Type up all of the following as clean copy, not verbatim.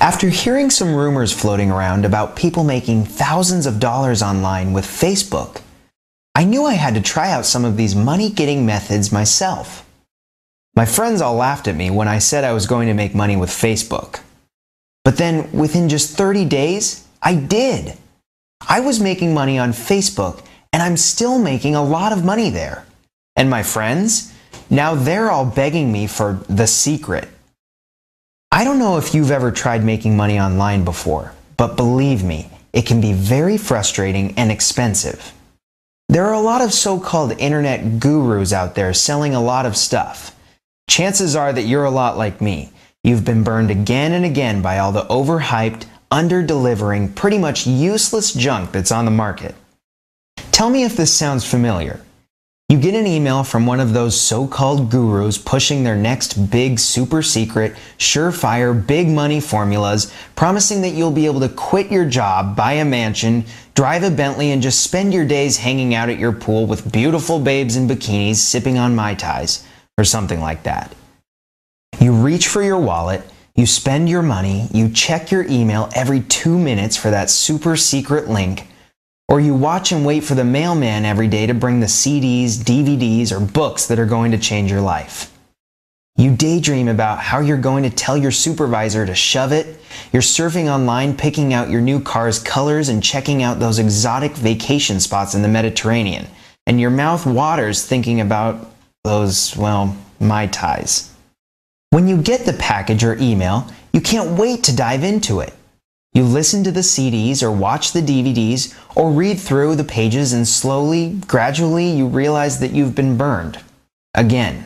After hearing some rumors floating around about people making thousands of dollars online with Facebook, I knew I had to try out some of these money-getting methods myself. My friends all laughed at me when I said I was going to make money with Facebook. But then, within just 30 days, I did. I was making money on Facebook, and I'm still making a lot of money there. And my friends? Now they're all begging me for the secret. I don't know if you've ever tried making money online before, but believe me, it can be very frustrating and expensive. There are a lot of so-called internet gurus out there selling a lot of stuff. Chances are that you're a lot like me. You've been burned again and again by all the overhyped, under-delivering, pretty much useless junk that's on the market. Tell me if this sounds familiar. You get an email from one of those so-called gurus pushing their next big, super secret, surefire, big money formulas, promising that you'll be able to quit your job, buy a mansion, drive a Bentley, and just spend your days hanging out at your pool with beautiful babes in bikinis sipping on Mai Tais, or something like that. You reach for your wallet, you spend your money, you check your email every 2 minutes for that super secret link, or you watch and wait for the mailman every day to bring the CDs, DVDs, or books that are going to change your life. You daydream about how you're going to tell your supervisor to shove it. You're surfing online, picking out your new car's colors and checking out those exotic vacation spots in the Mediterranean. And your mouth waters thinking about those, well, Mai Tais. When you get the package or email, you can't wait to dive into it. You listen to the CDs or watch the DVDs or read through the pages, and slowly, gradually, you realize that you've been burned. Again.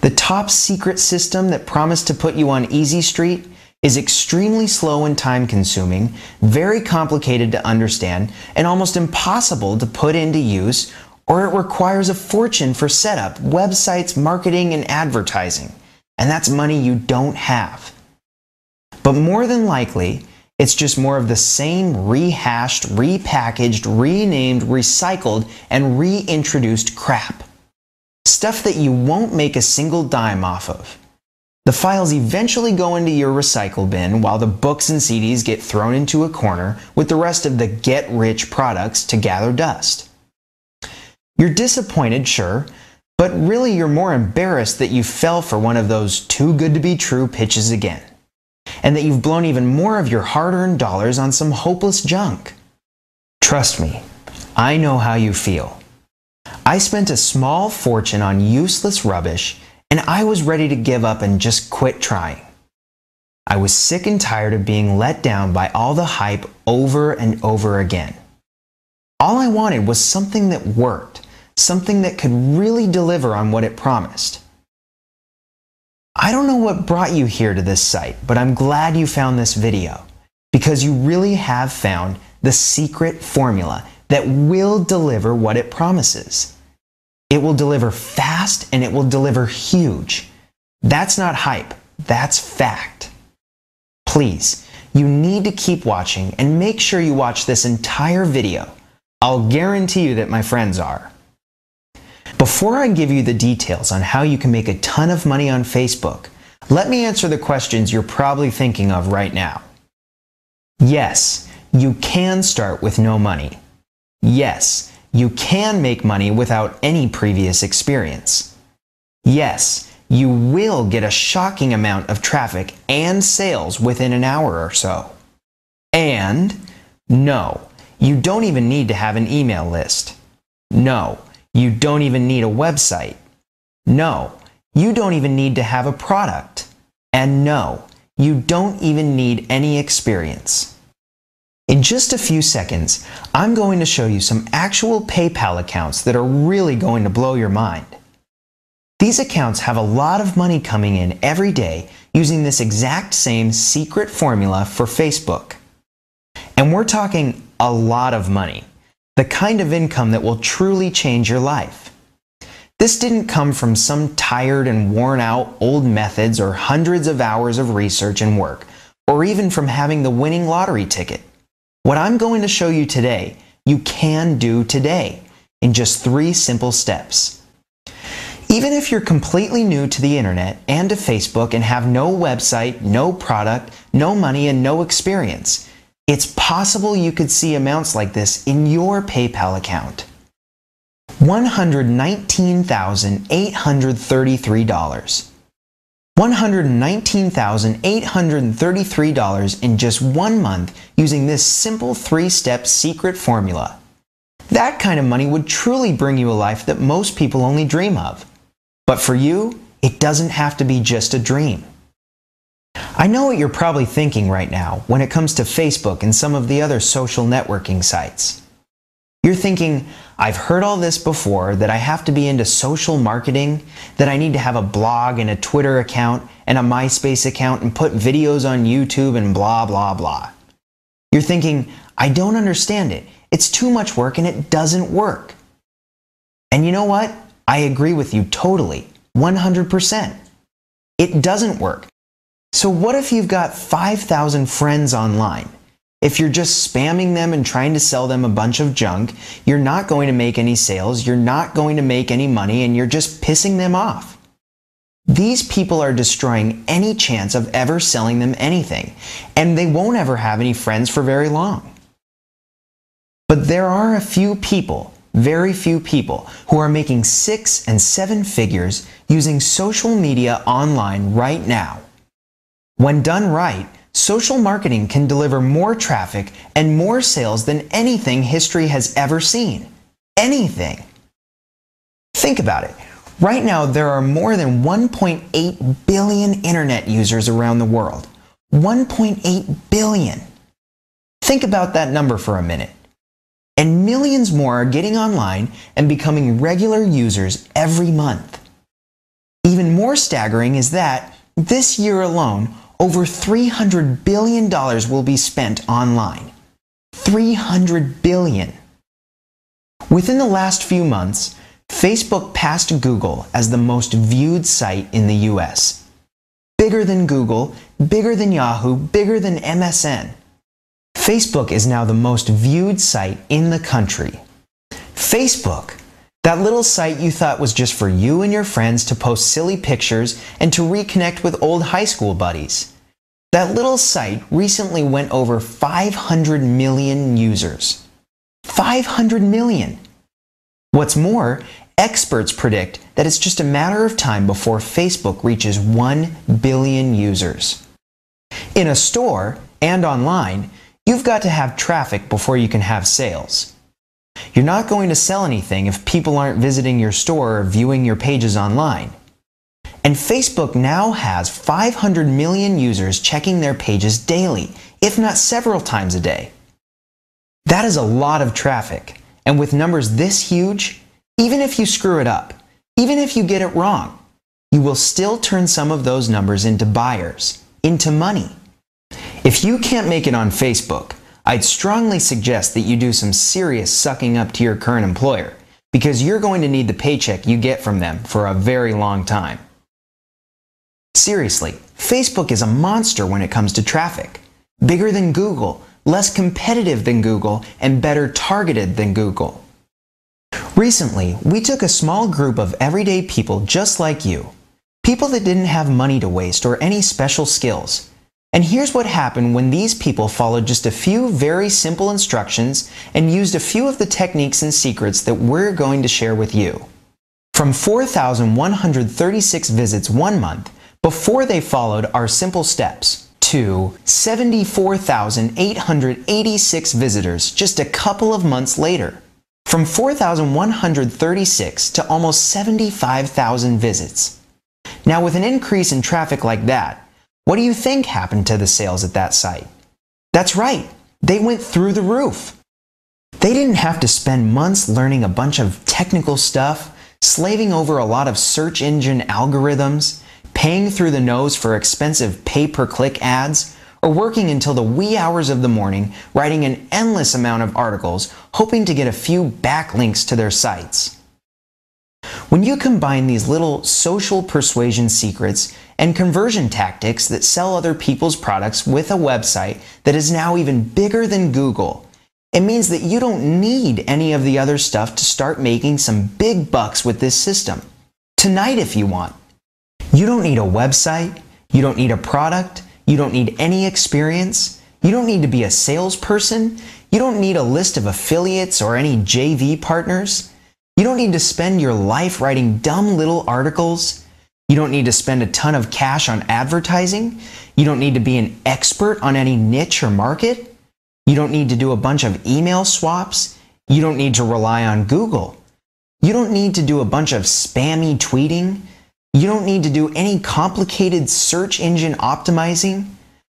The top secret system that promised to put you on Easy Street is extremely slow and time-consuming, very complicated to understand, and almost impossible to put into use, or it requires a fortune for setup, websites, marketing, and advertising. And that's money you don't have. But more than likely, it's just more of the same rehashed, repackaged, renamed, recycled, and reintroduced crap. Stuff that you won't make a single dime off of. The files eventually go into your recycle bin while the books and CDs get thrown into a corner with the rest of the get-rich products to gather dust. You're disappointed, sure, but really you're more embarrassed that you fell for one of those too-good-to-be-true pitches again, and that you've blown even more of your hard-earned dollars on some hopeless junk. Trust me, I know how you feel. I spent a small fortune on useless rubbish, and I was ready to give up and just quit trying. I was sick and tired of being let down by all the hype over and over again. All I wanted was something that worked, something that could really deliver on what it promised. I don't know what brought you here to this site, but I'm glad you found this video, because you really have found the secret formula that will deliver what it promises. It will deliver fast and it will deliver huge. That's not hype, that's fact. Please, you need to keep watching and make sure you watch this entire video. I'll guarantee you that my friends are. Before I give you the details on how you can make a ton of money on Facebook, let me answer the questions you're probably thinking of right now. Yes, you can start with no money. Yes, you can make money without any previous experience. Yes, you will get a shocking amount of traffic and sales within an hour or so. And no, you don't even need to have an email list. No, you don't even need a website. No, you don't even need to have a product. And no, you don't even need any experience. In just a few seconds, I'm going to show you some actual PayPal accounts that are really going to blow your mind. These accounts have a lot of money coming in every day using this exact same secret formula for Facebook. And we're talking a lot of money, the kind of income that will truly change your life. This didn't come from some tired and worn out old methods or hundreds of hours of research and work, or even from having the winning lottery ticket. What I'm going to show you today, you can do today in just 3 simple steps. Even if you're completely new to the internet and to Facebook and have no website, no product, no money, and no experience, it's possible you could see amounts like this in your PayPal account. $119,833. $119,833 in just 1 month using this simple 3-step secret formula. That kind of money would truly bring you a life that most people only dream of. But for you, it doesn't have to be just a dream. I know what you're probably thinking right now when it comes to Facebook and some of the other social networking sites. You're thinking, I've heard all this before, that I have to be into social marketing, that I need to have a blog and a Twitter account and a MySpace account and put videos on YouTube and blah, blah, blah. You're thinking, I don't understand it. It's too much work and it doesn't work. And you know what? I agree with you totally, 100%. It doesn't work. So what if you've got 5,000 friends online? If you're just spamming them and trying to sell them a bunch of junk, you're not going to make any sales, you're not going to make any money, and you're just pissing them off. These people are destroying any chance of ever selling them anything, and they won't ever have any friends for very long. But there are a few people, very few people, who are making 6 and 7 figures using social media online right now. When done right, social marketing can deliver more traffic and more sales than anything history has ever seen. Anything. Think about it. Right now, there are more than 1.8 billion internet users around the world. 1.8 billion. Think about that number for a minute. And millions more are getting online and becoming regular users every month. Even more staggering is that, this year alone, over $300 billion will be spent online. $300 billion. Within the last few months, Facebook passed Google as the most viewed site in the US. Bigger than Google, bigger than Yahoo, bigger than MSN. Facebook is now the most viewed site in the country. Facebook, that little site you thought was just for you and your friends to post silly pictures and to reconnect with old high school buddies. That little site recently went over 500 million users. 500 million! What's more, experts predict that it's just a matter of time before Facebook reaches 1 billion users. In a store and online, you've got to have traffic before you can have sales. You're not going to sell anything if people aren't visiting your store or viewing your pages online. And Facebook now has 500 million users checking their pages daily, if not several times a day. That is a lot of traffic, and with numbers this huge, even if you screw it up, even if you get it wrong, you will still turn some of those numbers into buyers, into money. If you can't make it on Facebook, I'd strongly suggest that you do some serious sucking up to your current employer, because you're going to need the paycheck you get from them for a very long time. Seriously, Facebook is a monster when it comes to traffic. Bigger than Google, less competitive than Google, and better targeted than Google. Recently, we took a small group of everyday people just like you, people that didn't have money to waste or any special skills. And here's what happened when these people followed just a few very simple instructions and used a few of the techniques and secrets that we're going to share with you. From 4,136 visits 1 month, before they followed our simple steps, to 74,886 visitors just a couple of months later. From 4,136 to almost 75,000 visits. Now with an increase in traffic like that, what do you think happened to the sales at that site? That's right, they went through the roof. They didn't have to spend months learning a bunch of technical stuff, slaving over a lot of search engine algorithms, paying through the nose for expensive pay-per-click ads, or working until the wee hours of the morning writing an endless amount of articles hoping to get a few backlinks to their sites. When you combine these little social persuasion secrets and conversion tactics that sell other people's products with a website that is now even bigger than Google, it means that you don't need any of the other stuff to start making some big bucks with this system. tonight if you want. You don't need a website, you don't need a product, you don't need any experience, you don't need to be a salesperson, you don't need a list of affiliates or any JV partners. You don't need to spend your life writing dumb little articles. You don't need to spend a ton of cash on advertising. You don't need to be an expert on any niche or market. You don't need to do a bunch of email swaps. You don't need to rely on Google. You don't need to do a bunch of spammy tweeting. You don't need to do any complicated search engine optimizing.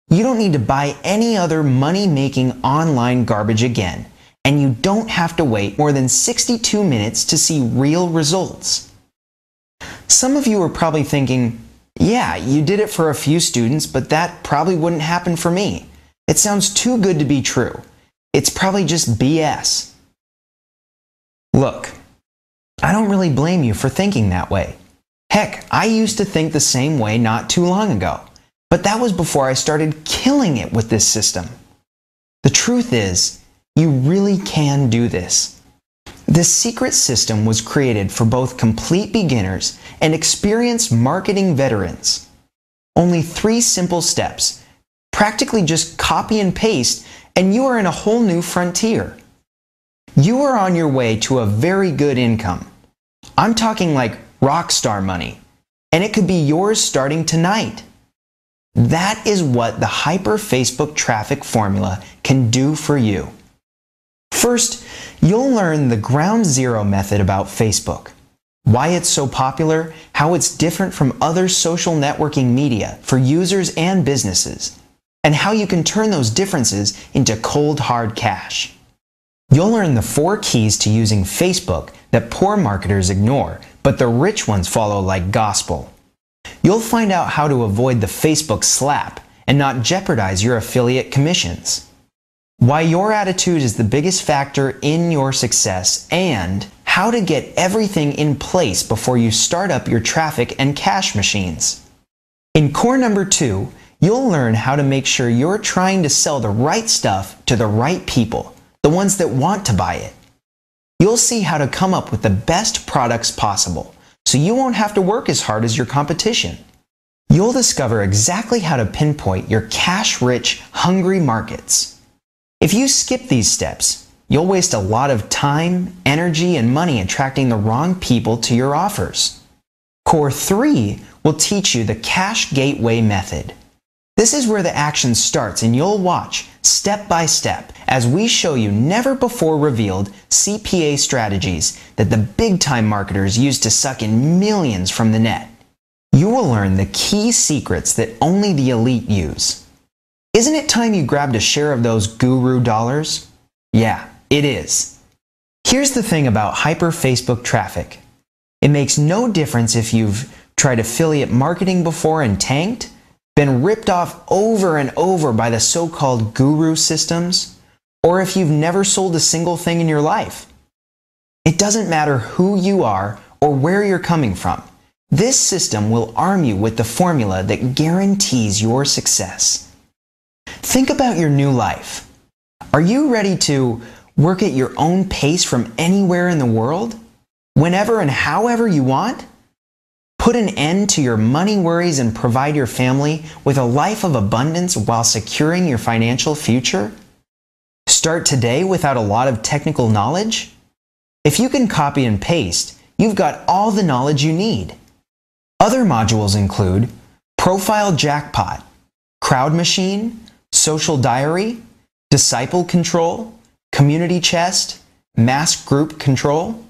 You don't need to buy any other money-making online garbage again. And you don't have to wait more than 62 minutes to see real results. Some of you are probably thinking, yeah, you did it for a few students, but that probably wouldn't happen for me. It sounds too good to be true. It's probably just BS. Look, I don't really blame you for thinking that way. Heck, I used to think the same way not too long ago, but that was before I started killing it with this system. The truth is, you really can do this. This secret system was created for both complete beginners and experienced marketing veterans. Only 3 simple steps, practically just copy and paste, and you are in a whole new frontier. You are on your way to a very good income. I'm talking like rock star money, and it could be yours starting tonight. That is what the Hyper Facebook Traffic Formula can do for you. First, you'll learn the ground zero method about Facebook, why it's so popular, how it's different from other social networking media for users and businesses, and how you can turn those differences into cold hard cash. You'll learn the 4 keys to using Facebook that poor marketers ignore, but the rich ones follow like gospel. You'll find out how to avoid the Facebook slap and not jeopardize your affiliate commissions, why your attitude is the biggest factor in your success, and how to get everything in place before you start up your traffic and cash machines. In core number 2, you'll learn how to make sure you're trying to sell the right stuff to the right people, the ones that want to buy it. You'll see how to come up with the best products possible, so you won't have to work as hard as your competition. You'll discover exactly how to pinpoint your cash-rich, hungry markets. If you skip these steps, you'll waste a lot of time, energy, and money attracting the wrong people to your offers. Core 3 will teach you the Cash Gateway method. This is where the action starts, and you'll watch, step by step, as we show you never-before-revealed CPA strategies that the big-time marketers use to suck in millions from the net. You will learn the key secrets that only the elite use. Isn't it time you grabbed a share of those guru dollars? Yeah, it is. Here's the thing about Hyper Facebook Traffic. It makes no difference if you've tried affiliate marketing before and tanked, been ripped off over and over by the so-called guru systems, or if you've never sold a single thing in your life. It doesn't matter who you are or where you're coming from. This system will arm you with the formula that guarantees your success. Think about your new life. Are you ready to work at your own pace from anywhere in the world? Whenever and however you want? Put an end to your money worries and provide your family with a life of abundance while securing your financial future? Start today without a lot of technical knowledge? If you can copy and paste, you've got all the knowledge you need. Other modules include Profile Jackpot, Crowd Machine, Social Diary, Disciple Control, Community Chest, Mass Group Control.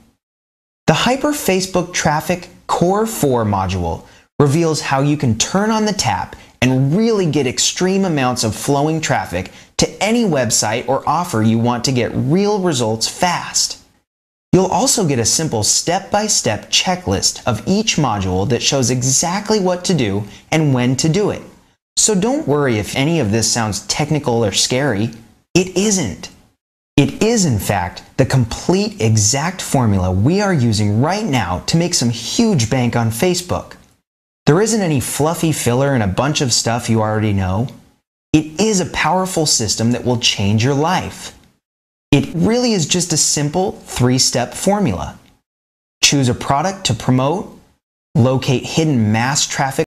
The Hyper Facebook Traffic Core 4 module reveals how you can turn on the tap and really get extreme amounts of flowing traffic to any website or offer you want to get real results fast. You'll also get a simple step-by-step checklist of each module that shows exactly what to do and when to do it. So don't worry if any of this sounds technical or scary. It isn't. It is, in fact, the complete exact formula we are using right now to make some huge bank on Facebook. There isn't any fluffy filler and a bunch of stuff you already know. It is a powerful system that will change your life. It really is just a simple 3-step formula. Choose a product to promote, locate hidden mass traffic